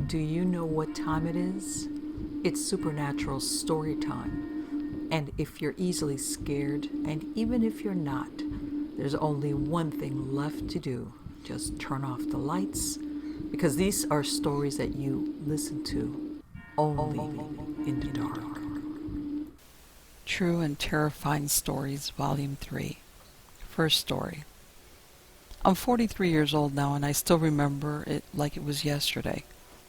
Do you know what time it is? It's supernatural story time. And if you're easily scared, and even if you're not, there's only one thing left to do. Just turn off the lights, because these are stories that you listen to only in the dark. True and Terrifying Stories, Volume 3. First story. I'm 43 years old now, and I still remember it like it was yesterday.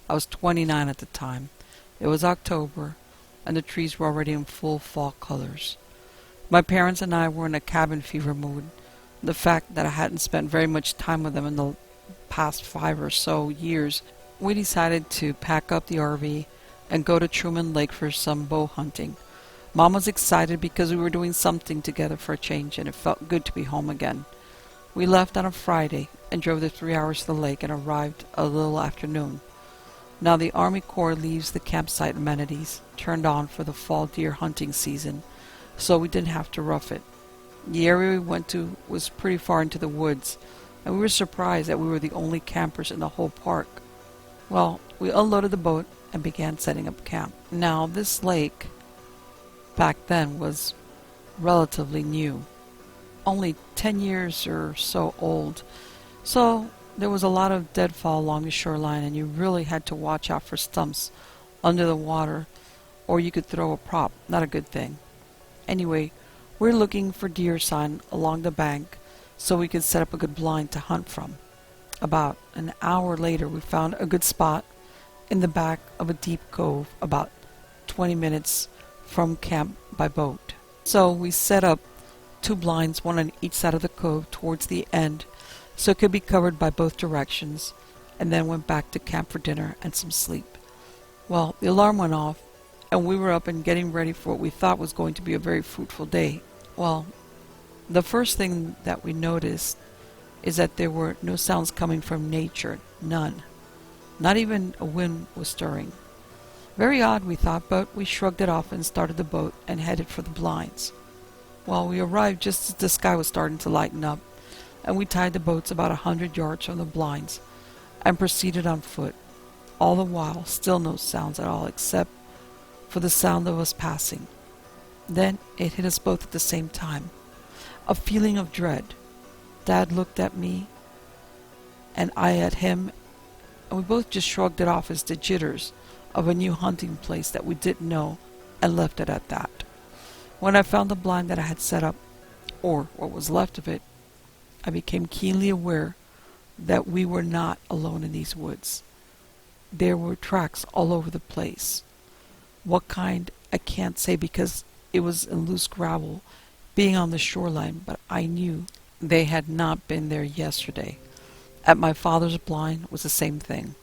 I was 29 at the time. It was October, and the trees were already in full fall colors. My parents and I were in a cabin fever mood. The fact that I hadn't spent very much time with them in the past 5 or so years, we decided to pack up the RV and go to Truman Lake for some bow hunting. Mom was excited because we were doing something together for a change, and it felt good to be home again. We left on a Friday and drove the 3 hours to the lake and arrived a little after noon. Now the Army Corps leaves the campsite amenities turned on for the fall deer hunting season, so we didn't have to rough it. The area we went to was pretty far into the woods, and we were surprised that we were the only campers in the whole park. Well, we unloaded the boat and began setting up camp. Now this lake back then was relatively new, only 10 years or so old, so there was a lot of deadfall along the shoreline, and you really had to watch out for stumps under the water, or you could throw a prop. Not a good thing. Anyway, we're looking for deer sign along the bank so we could set up a good blind to hunt from. About an hour later, we found a good spot in the back of a deep cove about 20 minutes from camp by boat. So we set up 2 blinds, one on each side of the cove towards the end, so it could be covered by both directions, and then went back to camp for dinner and some sleep. Well, the alarm went off, and we were up and getting ready for what we thought was going to be a very fruitful day. Well, the first thing that we noticed is that there were no sounds coming from nature, none. Not even a wind was stirring. Very odd, we thought, but we shrugged it off and started the boat and headed for the blinds. Well, we arrived just as the sky was starting to lighten up, and we tied the boats about 100 yards from the blinds and proceeded on foot. All the while, still no sounds at all except for the sound of us passing. Then it hit us both at the same time. A feeling of dread. Dad looked at me, and I at him, and we both just shrugged it off as the jitters of a new hunting place that we didn't know, and left it at that. When I found the blind that I had set up, or what was left of it, I became keenly aware that we were not alone in these woods. There were tracks all over the place. What kind, I can't say because it was in loose gravel, being on the shoreline, but I knew they had not been there yesterday. At my father's blind was the same thing,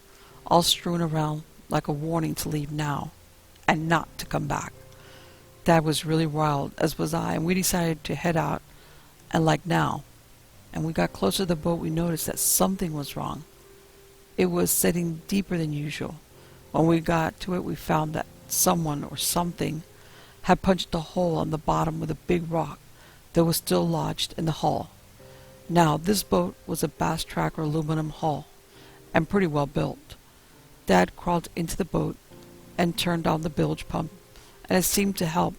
all strewn around like a warning to leave now, and not to come back. Dad was really wild, as was I, and we decided to head out, and like now. And we got closer to the boat, we noticed that something was wrong. It was setting deeper than usual. When we got to it, we found that someone or something had punched a hole on the bottom with a big rock that was still lodged in the hull. Now, this boat was a bass track or aluminum hull, and pretty well built. Dad crawled into the boat and turned on the bilge pump, and it seemed to help.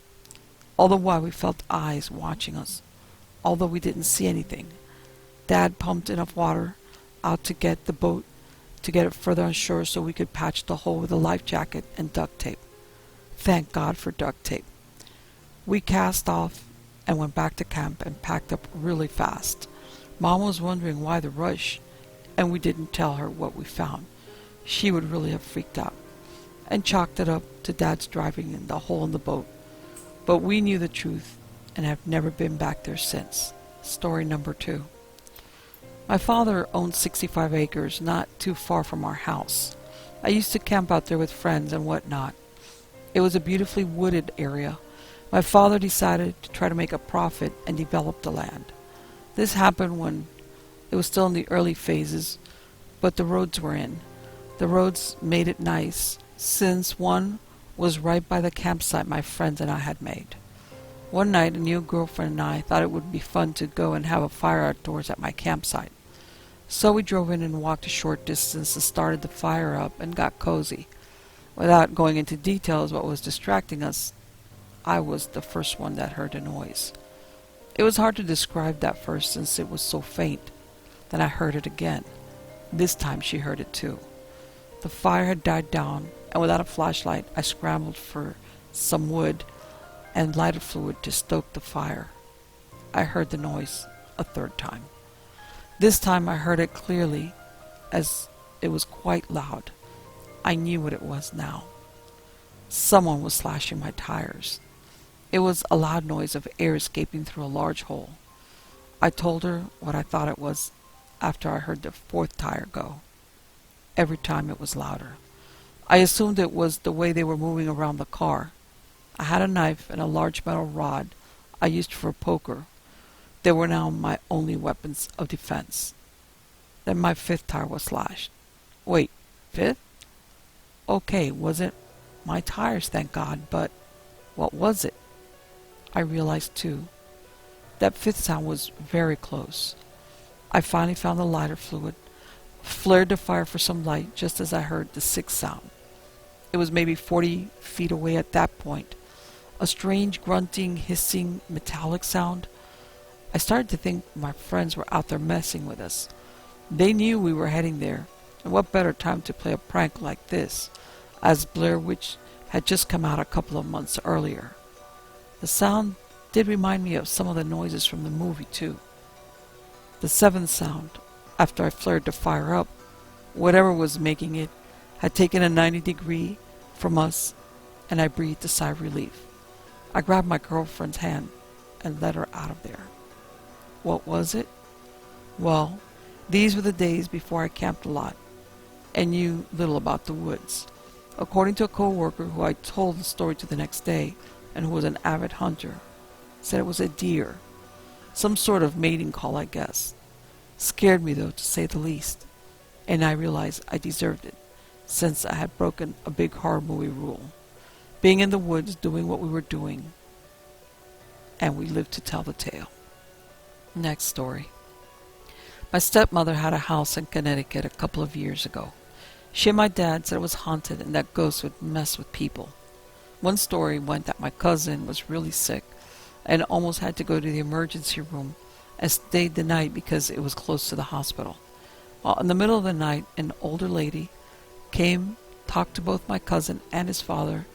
All the while we felt eyes watching us, although we didn't see anything. Dad pumped enough water out to get the boat to get it further on shore so we could patch the hole with a life jacket and duct tape. Thank God for duct tape. We cast off and went back to camp and packed up really fast. Mom was wondering why the rush, and we didn't tell her what we found. She would really have freaked out, and chalked it up to Dad's driving in the hole in the boat. But we knew the truth and have never been back there since. Story number 2. My father owned 65 acres not too far from our house. I used to camp out there with friends and whatnot. It was a beautifully wooded area. My father decided to try to make a profit and develop the land. This happened when it was still in the early phases, but the roads were in. The roads made it nice, since one was right by the campsite my friends and I had made. One night, a new girlfriend and I thought it would be fun to go and have a fire outdoors at my campsite. So we drove in and walked a short distance and started the fire up and got cozy. Without going into details what was distracting us, I was the first one that heard a noise. It was hard to describe that first since it was so faint. Then I heard it again. This time she heard it too. The fire had died down, and without a flashlight, I scrambled for some wood and lighter fluid to stoke the fire. I heard the noise a third time. This time I heard it clearly, as it was quite loud. I knew what it was now. Someone was slashing my tires. It was a loud noise of air escaping through a large hole. I told her what I thought it was after I heard the fourth tire go. Every time it was louder. I assumed it was the way they were moving around the car. I had a knife and a large metal rod I used for a poker. They were now my only weapons of defense. Then my fifth tire was slashed. Wait, fifth? Okay, wasn't my tires, thank God, but what was it? I realized, too, that fifth sound was very close. I finally found the lighter fluid, flared the fire for some light just as I heard the sixth sound. It was maybe 40 feet away at that point. A strange grunting, hissing, metallic sound. I started to think my friends were out there messing with us. They knew we were heading there, and what better time to play a prank like this, as Blair Witch had just come out a couple of months earlier. The sound did remind me of some of the noises from the movie, too. The seventh sound, after I flared the fire up, whatever was making it, had taken a 90-degree from us, and I breathed a sigh of relief. I grabbed my girlfriend's hand and led her out of there. What was it? Well, these were the days before I camped a lot and knew little about the woods. According to a co-worker who I told the story to the next day and who was an avid hunter, said it was a deer. Some sort of mating call, I guess. Scared me, though, to say the least. And I realized I deserved it, since I had broken a big horror movie rule. Being in the woods, doing what we were doing. And we lived to tell the tale. Next story. My stepmother had a house in Connecticut a couple of years ago. She and my dad said it was haunted and that ghosts would mess with people. One story went that my cousin was really sick and almost had to go to the emergency room and stayed the night because it was close to the hospital. Well, in the middle of the night, an older lady came, talked to both my cousin and his father,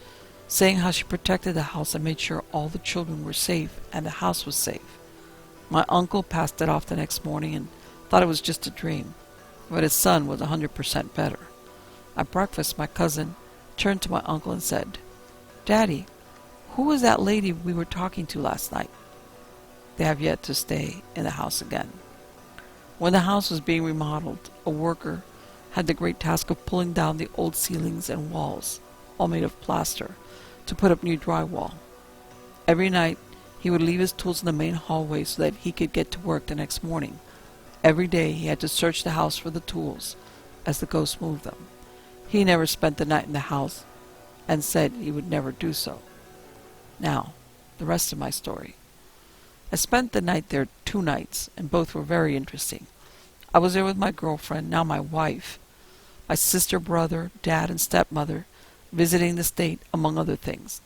saying how she protected the house and made sure all the children were safe and the house was safe. My uncle passed it off the next morning and thought it was just a dream, but his son was 100% better. At breakfast, my cousin turned to my uncle and said, "Daddy, who was that lady we were talking to last night?" They have yet to stay in the house again. When the house was being remodeled, a worker had the great task of pulling down the old ceilings and walls, all made of plaster, to put up new drywall. Every night, he would leave his tools in the main hallway so that he could get to work the next morning. Every day he had to search the house for the tools, as the ghosts moved them. He never spent the night in the house, and said he would never do so. Now, the rest of my story. I spent the night there 2 nights, and both were very interesting. I was there with my girlfriend, now my wife, my sister, brother, dad, and stepmother, visiting the state, among other things.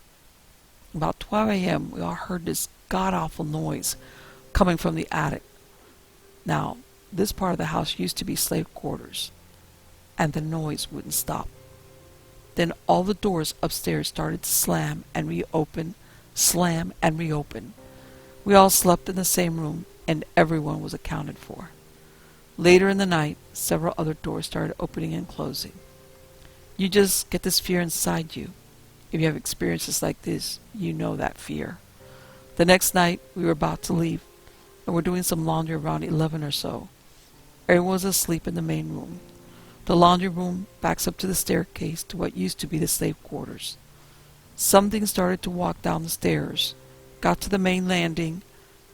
About 12 a.m., we all heard this god-awful noise coming from the attic. Now, this part of the house used to be slave quarters, and the noise wouldn't stop. Then all the doors upstairs started to slam and reopen, slam and reopen. We all slept in the same room, and everyone was accounted for. Later in the night, several other doors started opening and closing. You just get this fear inside you. If you have experiences like this, you know that fear. The next night, we were about to leave, and were doing some laundry around 11 or so. Everyone was asleep in the main room. The laundry room backs up to the staircase to what used to be the slave quarters. Something started to walk down the stairs, got to the main landing,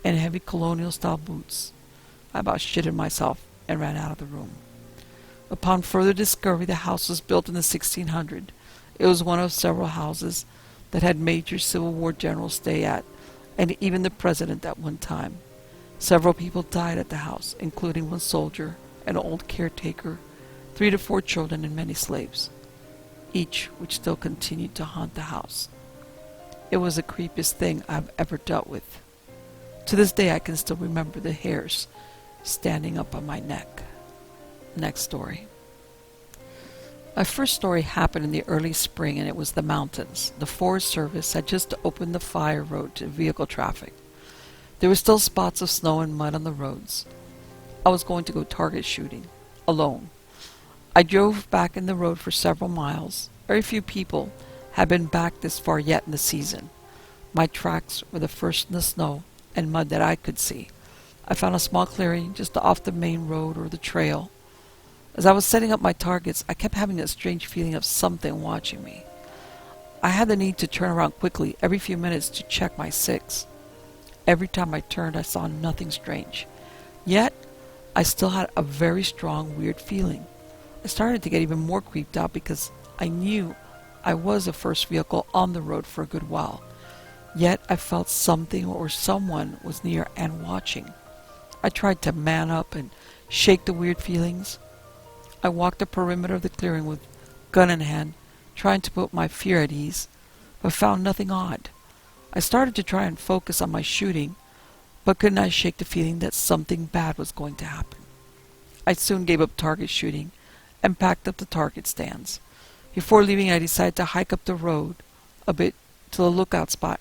in heavy colonial-style boots. I about shitted myself and ran out of the room. Upon further discovery, the house was built in the 1600s. It was one of several houses that had major Civil War generals stay at, and even the president at one time. Several people died at the house, including one soldier an old caretaker, 3 to 4 children, and many slaves, each which still continued to haunt the house. It was the creepiest thing I've ever dealt with. To this day I can still remember the hairs standing up on my neck. Next story. My first story happened in the early spring, and it was the mountains. The Forest Service had just opened the fire road to vehicle traffic. There were still spots of snow and mud on the roads. I was going to go target shooting, alone. I drove back in the road for several miles. Very few people had been back this far yet in the season. My tracks were the first in the snow and mud that I could see. I found a small clearing just off the main road or the trail. As I was setting up my targets, I kept having a strange feeling of something watching me. I had the need to turn around quickly every few minutes to check my six. Every time I turned, I saw nothing strange. Yet, I still had a very strong, weird feeling. I started to get even more creeped out because I knew I was the first vehicle on the road for a good while. Yet, I felt something or someone was near and watching. I tried to man up and shake the weird feelings. I walked the perimeter of the clearing with gun in hand, trying to put my fear at ease, but found nothing odd. I started to try and focus on my shooting, but could not shake the feeling that something bad was going to happen. I soon gave up target shooting and packed up the target stands. Before leaving, I decided to hike up the road a bit to the lookout spot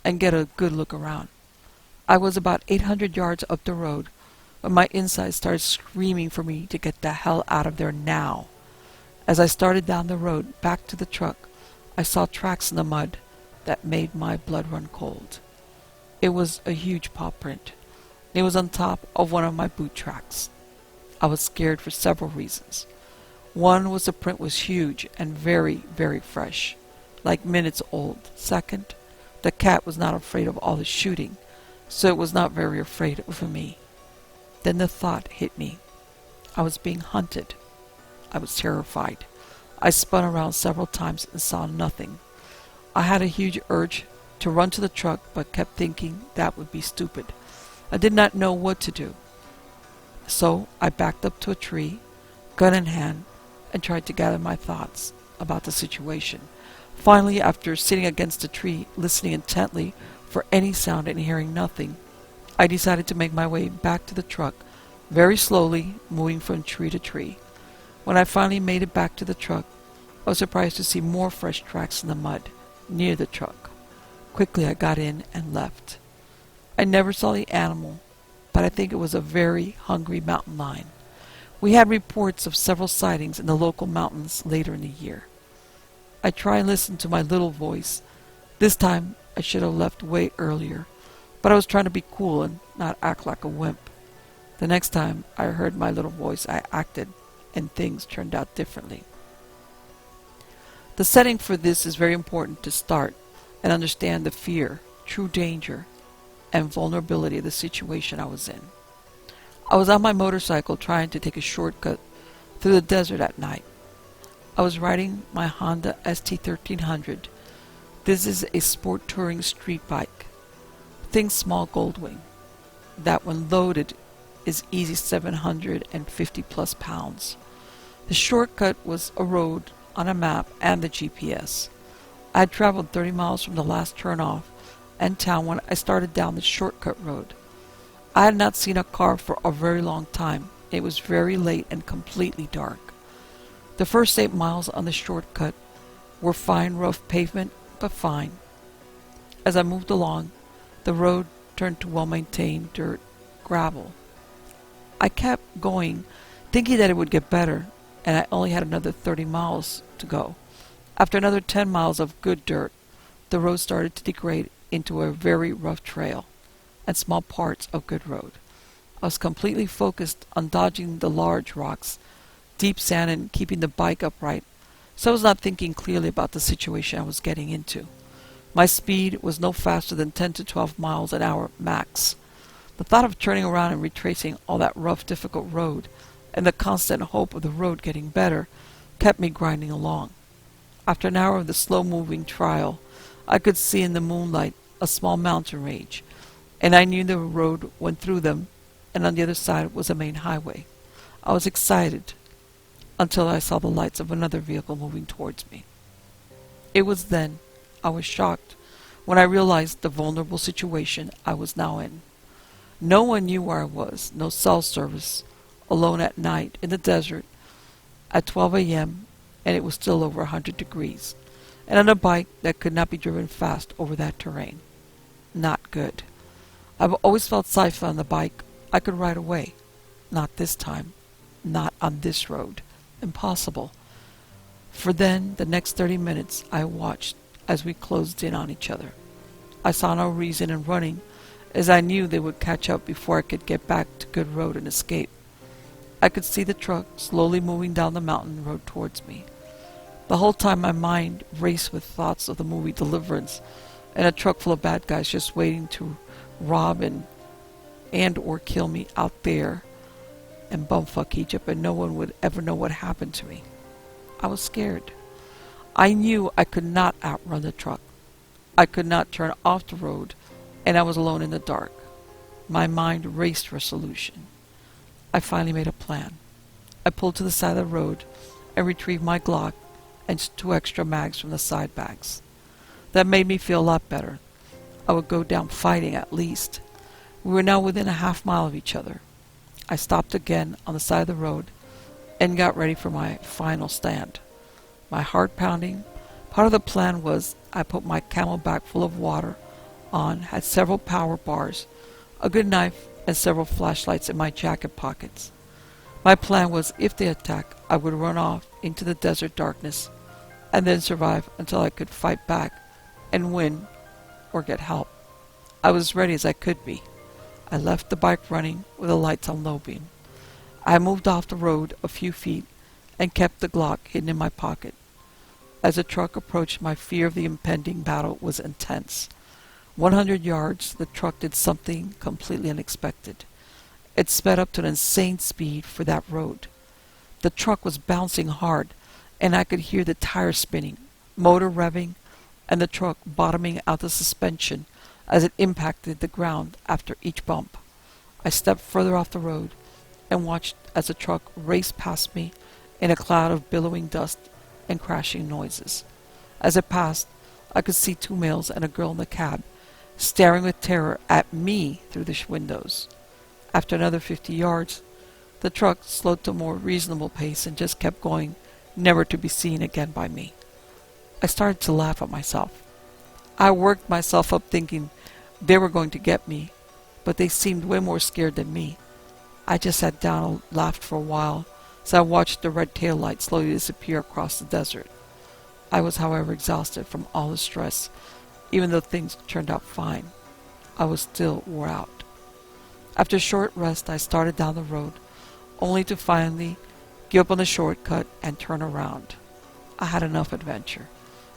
and get a good look around. I was about 800 yards up the road when my insides started screaming for me to get the hell out of there now. As I started down the road back to the truck, I saw tracks in the mud that made my blood run cold. It was a huge paw print. It was on top of one of my boot tracks. I was scared for several reasons. One was the print was huge and very, very fresh, like minutes old. Second, the cat was not afraid of all the shooting, so it was not very afraid of me. Then the thought hit me. I was being hunted. I was terrified. I spun around several times and saw nothing. I had a huge urge to run to the truck, but kept thinking that would be stupid. I did not know what to do. So I backed up to a tree, gun in hand, and tried to gather my thoughts about the situation. Finally, after sitting against a tree, listening intently for any sound and hearing nothing, I decided to make my way back to the truck, very slowly, moving from tree to tree. When I finally made it back to the truck, I was surprised to see more fresh tracks in the mud near the truck. Quickly I got in and left. I never saw the animal, but I think it was a very hungry mountain lion. We had reports of several sightings in the local mountains later in the year. I tried and listened to my little voice. This time I should have left way earlier, but I was trying to be cool and not act like a wimp. The next time I heard my little voice, I acted, and things turned out differently. The setting for this is very important to start and understand the fear, true danger, and vulnerability of the situation I was in. I was on my motorcycle trying to take a shortcut through the desert at night. I was riding my Honda ST1300. This is a sport touring street bike. Think small Goldwing. That when loaded is easy 750 plus pounds. The shortcut was a road on a map and the GPS. I had traveled 30 miles from the last turnoff and town when I started down the shortcut road. I had not seen a car for a very long time. It was very late and completely dark. The first 8 miles on the shortcut were fine rough pavement, but fine. As I moved along, the road turned to well-maintained dirt, gravel. I kept going, thinking that it would get better, and I only had another 30 miles to go. After another 10 miles of good dirt, the road started to degrade into a very rough trail and small parts of good road. I was completely focused on dodging the large rocks, deep sand, and keeping the bike upright, so I was not thinking clearly about the situation I was getting into. My speed was no faster than 10 to 12 miles an hour max. The thought of turning around and retracing all that rough, difficult road, and the constant hope of the road getting better, kept me grinding along. After an hour of the slow-moving trial, I could see in the moonlight a small mountain range, and I knew the road went through them, and on the other side was a main highway. I was excited until I saw the lights of another vehicle moving towards me. It was then I was shocked when I realized the vulnerable situation I was now in. No one knew where I was, no cell service, alone at night in the desert at 12 a.m., and it was still over 100 degrees, and on a bike that could not be driven fast over that terrain. Not good. I've always felt safe on the bike. I could ride away. Not this time. Not on this road. Impossible. For then, the next 30 minutes, I watched as we closed in on each other. I saw no reason in running, as I knew they would catch up before I could get back to good road and escape. I could see the truck slowly moving down the mountain road towards me. The whole time my mind raced with thoughts of the movie Deliverance and a truck full of bad guys just waiting to rob and or kill me out there and bumfuck Egypt, and no one would ever know what happened to me. I was scared. I knew I could not outrun the truck. I could not turn off the road, and I was alone in the dark. My mind raced for a solution. I finally made a plan. I pulled to the side of the road and retrieved my Glock and 2 extra mags from the side bags. That made me feel a lot better. I would go down fighting at least. We were now within a half-mile of each other. I stopped again on the side of the road and got ready for my final stand. My heart pounding. Part of the plan was I put my camelback full of water on, had several power bars, a good knife, and several flashlights in my jacket pockets. My plan was, if they attacked, I would run off into the desert darkness and then survive until I could fight back and win or get help. I was as ready as I could be. I left the bike running with the lights on low beam. I moved off the road a few feet and kept the Glock hidden in my pocket. As the truck approached, my fear of the impending battle was intense. 100 yards, the truck did something completely unexpected. It sped up to an insane speed for that road. The truck was bouncing hard, and I could hear the tires spinning, motor revving, and the truck bottoming out the suspension as it impacted the ground after each bump. I stepped further off the road and watched as the truck raced past me in a cloud of billowing dust and crashing noises. As it passed, I could see 2 males and a girl in the cab, staring with terror at me through the windows. After another 50 yards, the truck slowed to a more reasonable pace and just kept going, never to be seen again by me. I started to laugh at myself. I worked myself up thinking they were going to get me, but they seemed way more scared than me. I just sat down and laughed for a while as I watched the red taillight slowly disappear across the desert. I was, however, exhausted from all the stress. Even though things turned out fine, I was still wore out. After a short rest, I started down the road, only to finally give up on the shortcut and turn around. I had enough adventure,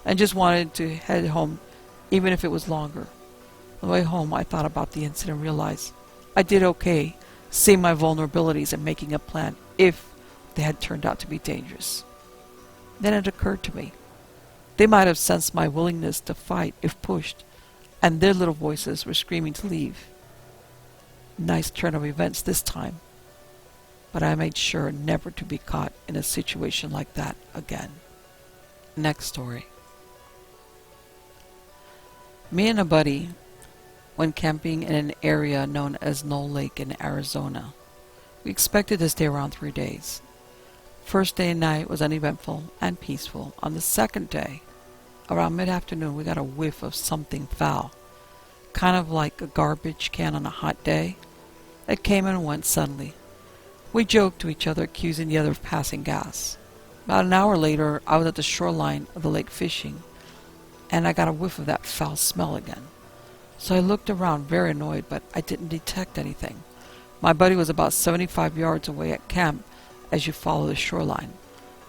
and just wanted to head home, even if it was longer. On the way home, I thought about the incident and realized I did okay, seeing my vulnerabilities and making a plan if they had turned out to be dangerous. Then it occurred to me. They might have sensed my willingness to fight if pushed, and their little voices were screaming to leave. Nice turn of events this time, but I made sure never to be caught in a situation like that again. Next story. Me and a buddy went camping in an area known as Knoll Lake in Arizona. We expected to stay around 3 days. First day and night was uneventful and peaceful. On the second day, around mid-afternoon, we got a whiff of something foul, kind of like a garbage can on a hot day. It came and went suddenly. We joked to each other, accusing the other of passing gas. About an hour later, I was at the shoreline of the lake fishing, and I got a whiff of that foul smell again. So I looked around, very annoyed, but I didn't detect anything. My buddy was about 75 yards away at camp as you follow the shoreline,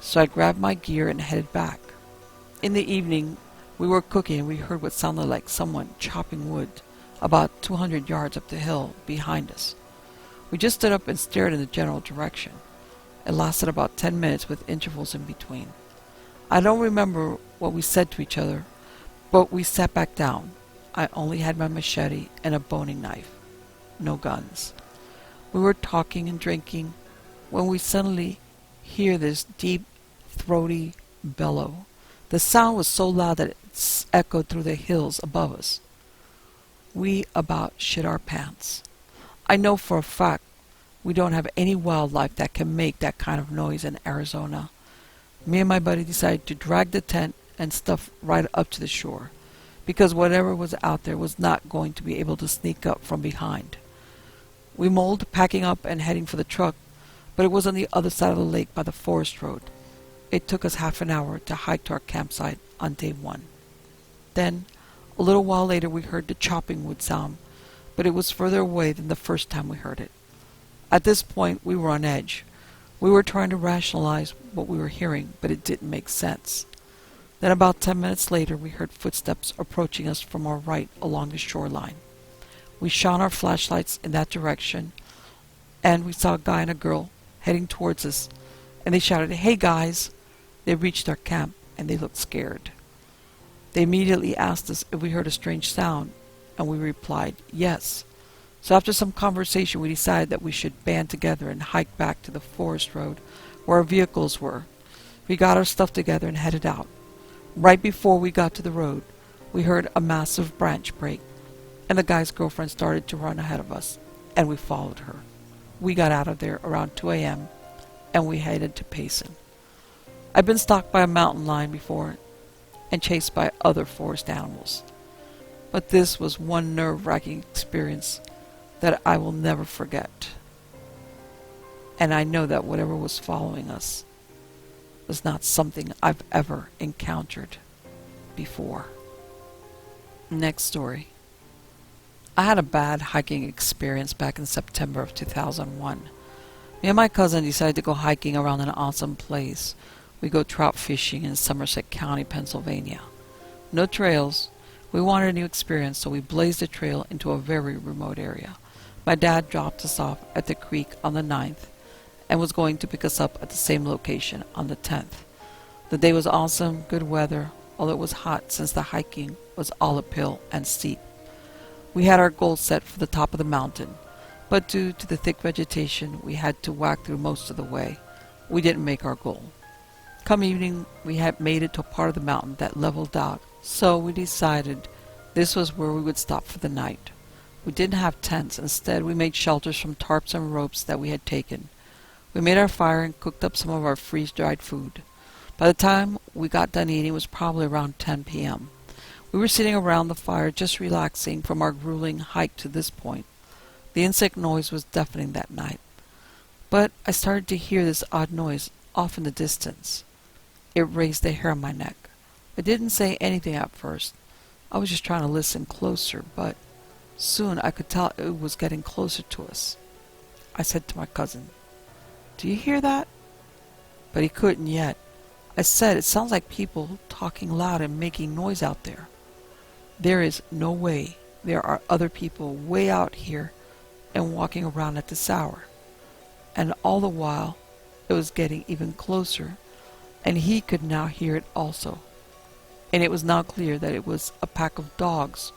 so I grabbed my gear and headed back. In the evening, we were cooking and we heard what sounded like someone chopping wood about 200 yards up the hill behind us. We just stood up and stared in the general direction. It lasted about 10 minutes with intervals in between. I don't remember what we said to each other, but we sat back down. I only had my machete and a boning knife. No guns. We were talking and drinking when we suddenly hear this deep, throaty bellow. The sound was so loud that it echoed through the hills above us. We about shit our pants. I know for a fact we don't have any wildlife that can make that kind of noise in Arizona. Me and my buddy decided to drag the tent and stuff right up to the shore, because whatever was out there was not going to be able to sneak up from behind. We mulled packing up and heading for the truck, but it was on the other side of the lake by the forest road. It took us half an hour to hike to our campsite on day 1. Then, a little while later, we heard the chopping wood sound, but it was further away than the first time we heard it. At this point, we were on edge. We were trying to rationalize what we were hearing, but it didn't make sense. Then about 10 minutes later, we heard footsteps approaching us from our right along the shoreline. We shone our flashlights in that direction, and we saw a guy and a girl heading towards us, and they shouted, "Hey guys!" They reached our camp, and they looked scared. They immediately asked us if we heard a strange sound, and we replied, yes. So after some conversation, we decided that we should band together and hike back to the forest road where our vehicles were. We got our stuff together and headed out. Right before we got to the road, we heard a massive branch break, and the guy's girlfriend started to run ahead of us, and we followed her. We got out of there around 2 a.m., and we headed to Payson. I've been stalked by a mountain lion before and chased by other forest animals, but this was one nerve-wracking experience that I will never forget. And I know that whatever was following us was not something I've ever encountered before. Next story. I had a bad hiking experience back in September of 2001. Me and my cousin decided to go hiking around an awesome place. We go trout fishing in Somerset County, Pennsylvania. No trails. We wanted a new experience, so we blazed a trail into a very remote area. My dad dropped us off at the creek on the 9th and was going to pick us up at the same location on the 10th. The day was awesome, good weather, although it was hot since the hiking was all uphill and steep. We had our goal set for the top of the mountain, but due to the thick vegetation, we had to whack through most of the way. We didn't make our goal. Come evening, we had made it to a part of the mountain that leveled out, so we decided this was where we would stop for the night. We didn't have tents. Instead, we made shelters from tarps and ropes that we had taken. We made our fire and cooked up some of our freeze-dried food. By the time we got done eating, it was probably around 10 p.m. We were sitting around the fire just relaxing from our grueling hike to this point. The insect noise was deafening that night, but I started to hear this odd noise off in the distance. It raised the hair on my neck. I didn't say anything at first. I was just trying to listen closer, but soon I could tell it was getting closer to us. I said to my cousin, "Do you hear that?" But he couldn't yet. I said, "It sounds like people talking loud and making noise out there." There is no way there are other people way out here and walking around at this hour. And all the while, it was getting even closer, and he could now hear it also. And it was now clear that it was a pack of dogs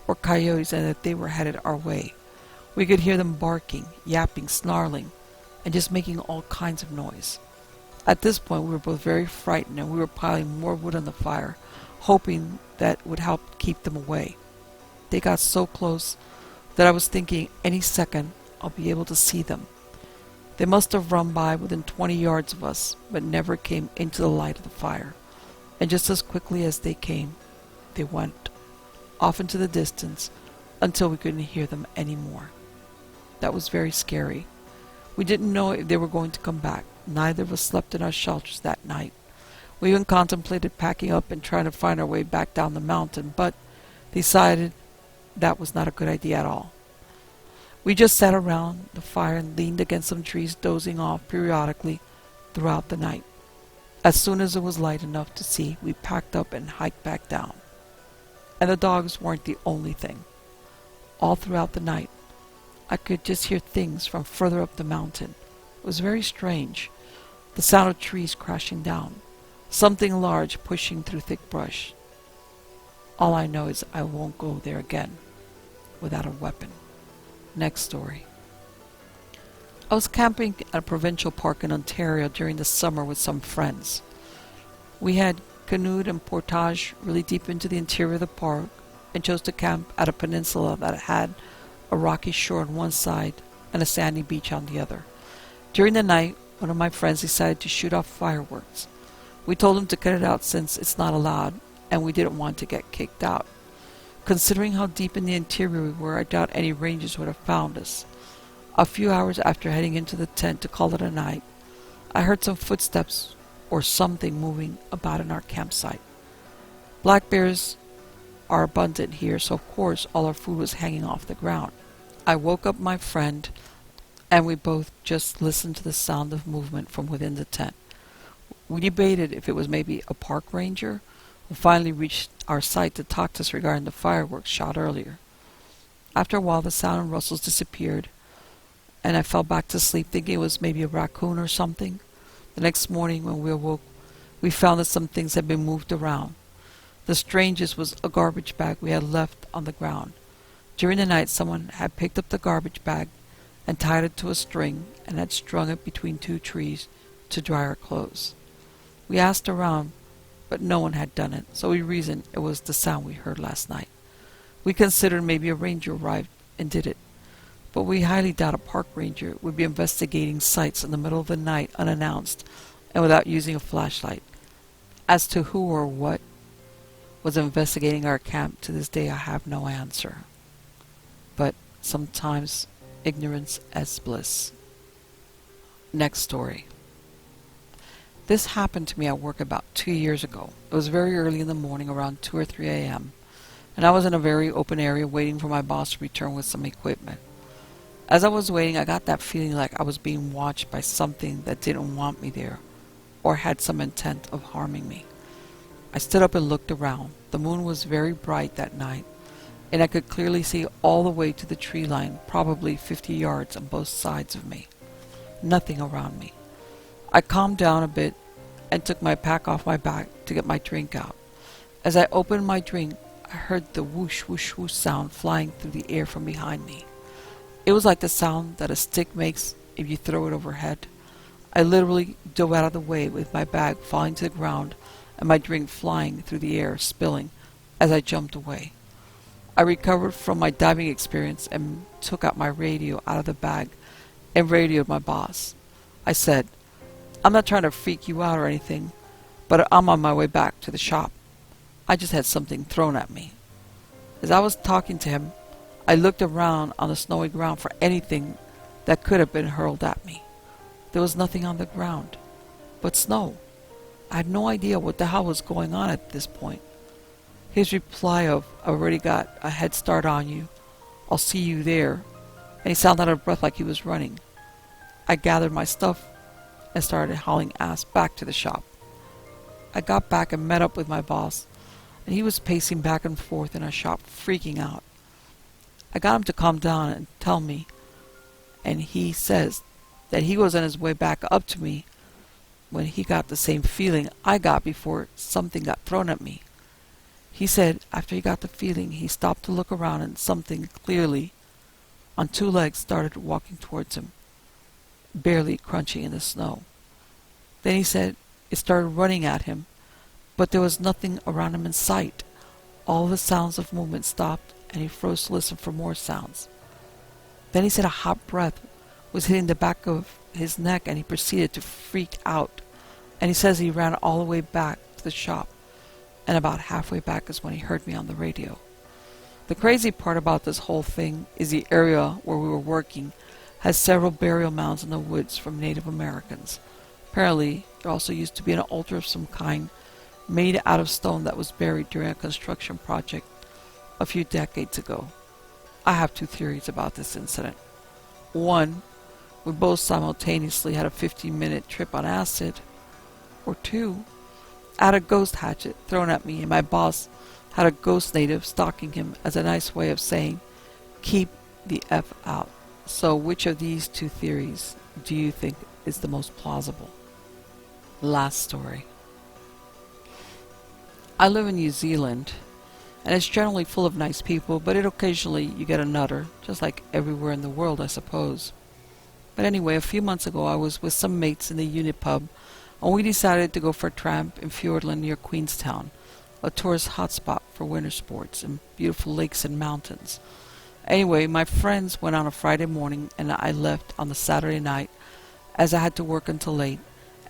or coyotes and that they were headed our way. We could hear them barking, yapping, snarling, and just making all kinds of noise. At this point, we were both very frightened, and we were piling more wood on the fire, hoping that would help keep them away. They got so close that I was thinking any second I'll be able to see them. They must have run by within 20 yards of us, but never came into the light of the fire. And just as quickly as they came, they went off into the distance until we couldn't hear them anymore. That was very scary. We didn't know if they were going to come back. Neither of us slept in our shelters that night. We even contemplated packing up and trying to find our way back down the mountain, but decided that was not a good idea at all. We just sat around the fire and leaned against some trees, dozing off periodically throughout the night. As soon as it was light enough to see, we packed up and hiked back down. And the dogs weren't the only thing. All throughout the night, I could just hear things from further up the mountain. It was very strange. The sound of trees crashing down. Something large pushing through thick brush. All I know is I won't go there again without a weapon. Next story. I was camping at a provincial park in Ontario during the summer with some friends. We had canoed and portaged really deep into the interior of the park and chose to camp at a peninsula that had a rocky shore on one side and a sandy beach on the other. During the night, one of my friends decided to shoot off fireworks. We told him to cut it out since it's not allowed, and we didn't want to get kicked out. Considering how deep in the interior we were, I doubt any rangers would have found us. A few hours after heading into the tent to call it a night, I heard some footsteps or something moving about in our campsite. Black bears are abundant here, so of course all our food was hanging off the ground. I woke up my friend, and we both just listened to the sound of movement from within the tent. We debated if it was maybe a park ranger who finally reached our site to talk to us regarding the fireworks shot earlier. After a while, the sound and rustles disappeared, and I fell back to sleep thinking it was maybe a raccoon or something. The next morning when we awoke, we found that some things had been moved around. The strangest was a garbage bag we had left on the ground. During the night, someone had picked up the garbage bag and tied it to a string and had strung it between two trees to dry our clothes. We asked around, but no one had done it, so we reasoned it was the sound we heard last night. We considered maybe a ranger arrived and did it, but we highly doubt a park ranger would be investigating sites in the middle of the night unannounced and without using a flashlight. As to who or what was investigating our camp, to this day I have no answer. But sometimes ignorance is bliss. Next story. This happened to me at work about 2 years ago. It was very early in the morning, around 2 or 3 a.m., and I was in a very open area waiting for my boss to return with some equipment. As I was waiting, I got that feeling like I was being watched by something that didn't want me there, or had some intent of harming me. I stood up and looked around. The moon was very bright that night, and I could clearly see all the way to the tree line, probably 50 yards on both sides of me. Nothing around me. I calmed down a bit and took my pack off my back to get my drink out. As I opened my drink, I heard the whoosh whoosh whoosh sound flying through the air from behind me. It was like the sound that a stick makes if you throw it overhead. I literally dove out of the way with my bag falling to the ground and my drink flying through the air, spilling as I jumped away. I recovered from my diving experience and took out my radio out of the bag and radioed my boss. I said, "I'm not trying to freak you out or anything, but I'm on my way back to the shop. I just had something thrown at me." As I was talking to him, I looked around on the snowy ground for anything that could have been hurled at me. There was nothing on the ground but snow. I had no idea what the hell was going on at this point. His reply of, "I've already got a head start on you. I'll see you there," and he sounded out of breath like he was running. I gathered my stuff and started hauling ass back to the shop. I got back and met up with my boss, and he was pacing back and forth in our shop, freaking out. I got him to calm down and tell me, and he says that he was on his way back up to me when he got the same feeling I got before something got thrown at me. He said after he got the feeling, he stopped to look around and something clearly on two legs started walking towards him, barely crunching in the snow. Then he said it started running at him, but there was nothing around him in sight. All the sounds of movement stopped, and he froze to listen for more sounds. Then he said a hot breath was hitting the back of his neck, and he proceeded to freak out. And he says he ran all the way back to the shop, and about halfway back is when he heard me on the radio. The crazy part about this whole thing is the area where we were working has several burial mounds in the woods from Native Americans. Apparently, there also used to be an altar of some kind made out of stone that was buried during a construction project a few decades ago. I have two theories about this incident. One, we both simultaneously had a 15-minute trip on acid. Or two, I had a ghost hatchet thrown at me and my boss had a ghost native stalking him as a nice way of saying, "Keep the F out." So which of these two theories do you think is the most plausible? Last story. I live in New Zealand, and it's generally full of nice people, but occasionally you get a nutter, just like everywhere in the world, I suppose. But anyway, a few months ago I was with some mates in the unit pub, and we decided to go for a tramp in Fiordland near Queenstown, a tourist hotspot for winter sports and beautiful lakes and mountains. Anyway, my friends went on a Friday morning, and I left on the Saturday night, as I had to work until late,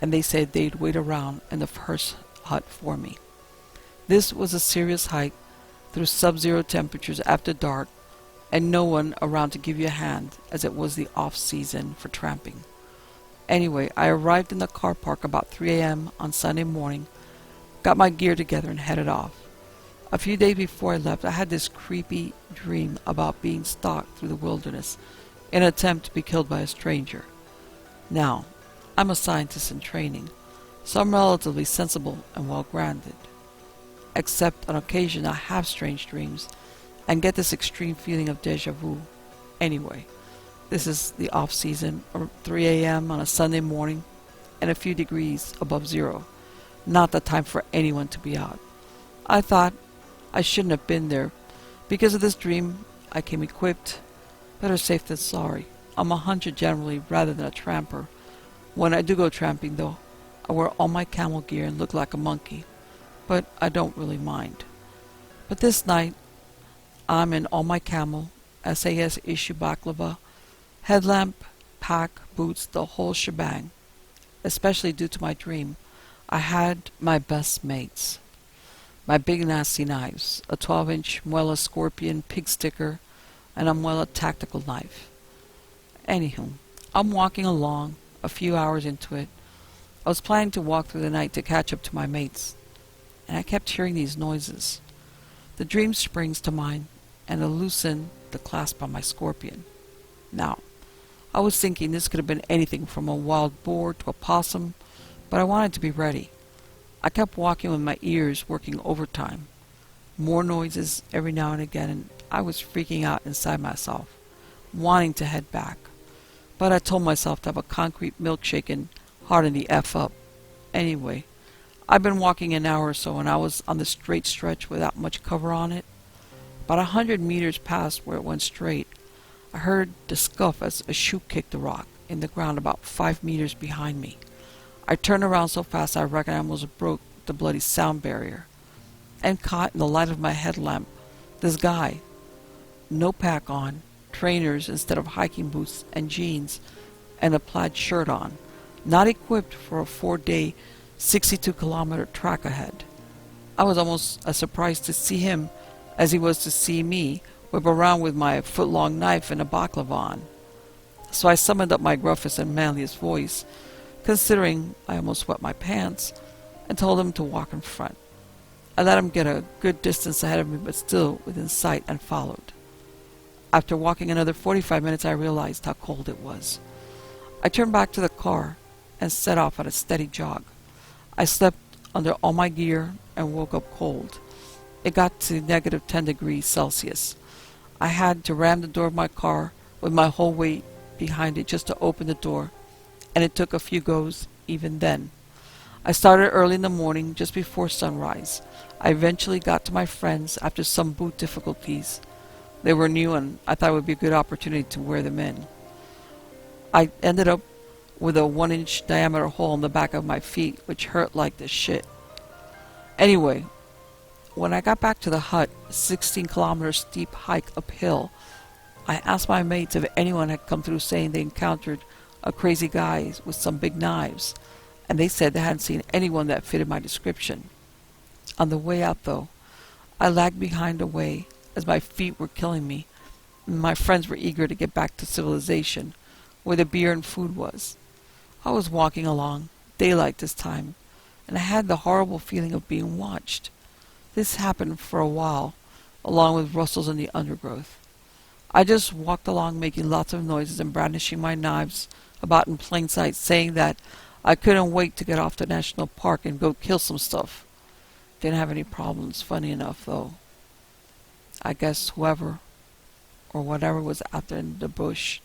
and they said they'd wait around in the first hut for me. This was a serious hike through sub-zero temperatures after dark, and no one around to give you a hand, as it was the off-season for tramping. Anyway, I arrived in the car park about 3 a.m. on Sunday morning, got my gear together, and headed off. A few days before I left, I had this creepy dream about being stalked through the wilderness in an attempt to be killed by a stranger. Now, I'm a scientist in training, so I'm relatively sensible and well-grounded. Except on occasion I have strange dreams and get this extreme feeling of deja vu. Anyway, this is the off-season, or 3 a.m. on a Sunday morning, and a few degrees above zero. Not the time for anyone to be out. I thought I shouldn't have been there. Because of this dream, I came equipped. Better safe than sorry. I'm a hunter generally, rather than a tramper. When I do go tramping, though, I wear all my camel gear and look like a monkey. But I don't really mind. But this night, I'm in all my camel, SAS issue baklava, headlamp, pack, boots, the whole shebang. Especially due to my dream, I had my best mates. My big nasty knives, a 12-inch Muela Scorpion pig sticker, and a Muela tactical knife. Anywho, I'm walking along, a few hours into it. I was planning to walk through the night to catch up to my mates, and I kept hearing these noises. The dream springs to mind, and I loosened the clasp on my scorpion. Now, I was thinking this could have been anything from a wild boar to a possum, but I wanted to be ready. I kept walking with my ears working overtime. More noises every now and again, and I was freaking out inside myself, wanting to head back. But I told myself to have a concrete milkshake and harden the F up. Anyway, I've been walking an hour or so, and I was on the straight stretch without much cover on it. About 100 meters past where it went straight, I heard the scuff as a shoe kicked the rock in the ground about 5 meters behind me. I turned around so fast I reckon I almost broke the bloody sound barrier, and caught in the light of my headlamp this guy, no pack on, trainers instead of hiking boots and jeans, and a plaid shirt on, not equipped for a 4-day, 62-kilometer track ahead. I was almost as surprised to see him as he was to see me whip around with my foot-long knife and a baklava on. So I summoned up my gruffest and manliest voice, considering I almost wet my pants, and told him to walk in front. I let him get a good distance ahead of me, but still within sight, and followed. After walking another 45 minutes, I realized how cold it was. I turned back to the car and set off at a steady jog. I slept under all my gear and woke up cold. It got to negative 10 degrees Celsius. I had to ram the door of my car with my whole weight behind it just to open the door, and it took a few goes even then. I started early in the morning, just before sunrise. I eventually got to my friends after some boot difficulties. They were new, and I thought it would be a good opportunity to wear them in. I ended up with a 1-inch diameter hole in the back of my feet, which hurt like the shit. Anyway, when I got back to the hut, a 16-kilometer steep hike uphill, I asked my mates if anyone had come through saying they encountered a crazy guy with some big knives, and they said they hadn't seen anyone that fitted my description. On the way out, though, I lagged behind away as my feet were killing me, and my friends were eager to get back to civilization, where the beer and food was. I was walking along, daylight this time, and I had the horrible feeling of being watched. This happened for a while, along with rustles in the undergrowth. I just walked along making lots of noises and brandishing my knives about in plain sight, saying that I couldn't wait to get off to National Park and go kill some stuff. Didn't have any problems, funny enough, though. I guess whoever or whatever was out there in the bush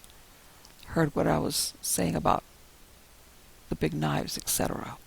heard what I was saying about the big knives, etc.